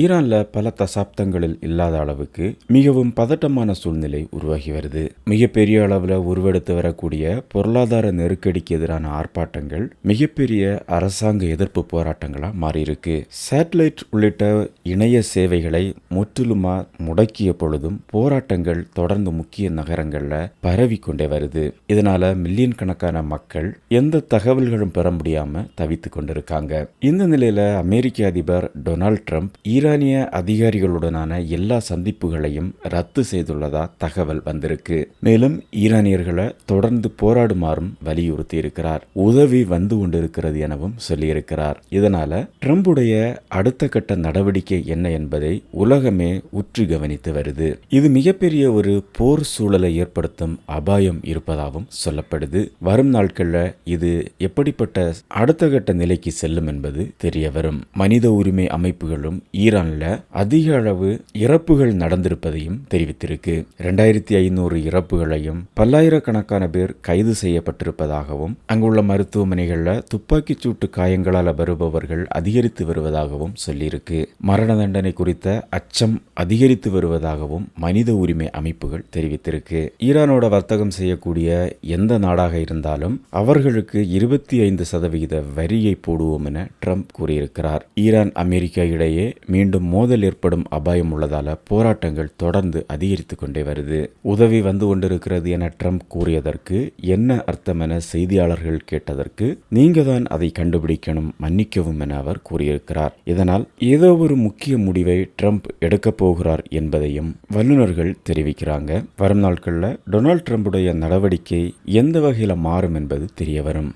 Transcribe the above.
ஈரான்ல பல தசாப்தங்களில் இல்லாத அளவுக்கு மிகவும் பதட்டமான சூழ்நிலை உருவாகி வருது. மிகப்பெரிய அளவில் உருவெடுத்து வரக்கூடிய பொருளாதார நெருக்கடிக்கு எதிரான ஆர்ப்பாட்டங்கள் மிகப்பெரிய அரசாங்க எதிர்ப்பு போராட்டங்களா மாறியிருக்கு. சேட்டலைட் உள்ளிட்ட இணைய சேவைகளை முற்றிலுமா முடக்கிய பொழுதும் போராட்டங்கள் தொடர்ந்து முக்கிய நகரங்கள்ல பரவி கொண்டே வருது. இதனால மில்லியன் கணக்கான மக்கள் எந்த தகவல்களும் பெற முடியாம தவித்து கொண்டிருக்காங்க. இந்த நிலையில அமெரிக்க அதிபர் டொனால்ட் ட்ரம்ப் ஈரானிய அதிகாரிகளுடனான எல்லா சந்திப்புகளையும் ரத்து செய்துள்ளதா தகவல் வந்திருக்கு. மேலும் ஈரானியர்களை தொடர்ந்து போராடுமாறும் வலியுறுத்தி இருக்கிறார். உதவி வந்து கொண்டிருக்கிறது எனவும் சொல்லியிருக்கிறார். இதனால ட்ரம்புடைய அடுத்த கட்ட நடவடிக்கை என்ன என்பதை உலகமே உற்று கவனித்து வருது. இது மிகப்பெரிய ஒரு போர் சூழலை ஏற்படுத்தும் அபாயம் இருப்பதாகவும் சொல்லப்படுது. வரும் நாட்கள்ல இது எப்படிப்பட்ட அடுத்த கட்ட நிலைக்கு செல்லும் என்பது தெரிய வரும். மனித உரிமை அமைப்புகளும் ஈரான்ல அதிக அளவு இறப்புகள் நடந்திருப்பதையும் தெரிவித்திருக்கு. 2500 இறப்புகளையும் பல்லாயிரக்கணக்கான பேர் கைது செய்யப்பட்டிருப்பதாகவும் அங்குள்ள மருத்துவமனைகள்ல துப்பாக்கிச் சூட்டு காயங்களால் வருபவர்கள் அதிகரித்து வருவதாகவும் சொல்லியிருக்கு. மரண தண்டனை குறித்த அச்சம் அதிகரித்து வருவதாகவும் மனித உரிமை அமைப்புகள் தெரிவித்திருக்கு. ஈரானோட வர்த்தகம் செய்யக்கூடிய எந்த நாடாக இருந்தாலும் அவர்களுக்கு 25% வரியை போடுவோம் என ட்ரம்ப் கூறியிருக்கிறார். ஈரான் அமெரிக்கா இடையே மீண்டும் மோதல் ஏற்படும் அபாயம் உள்ளதால போராட்டங்கள் தொடர்ந்து அதிகரித்து கொண்டே வருது. உதவி வந்து கொண்டிருக்கிறது என ட்ரம்ப் கூறியதற்கு என்ன அர்த்தம் என செய்தியாளர்கள் கேட்டதற்கு நீங்க தான் அதை கண்டுபிடிக்கணும், மன்னிக்கவும் என அவர் கூறியிருக்கிறார். இதனால் ஏதோ ஒரு முக்கிய முடிவை ட்ரம்ப் எடுக்கப் போகிறார் என்பதையும் வல்லுநர்கள் தெரிவிக்கிறாங்க. வரும் நாட்களில் டொனால்ட் ட்ரம்புடைய நடவடிக்கை எந்த வகையில் மாறும் என்பது தெரிய வரும்.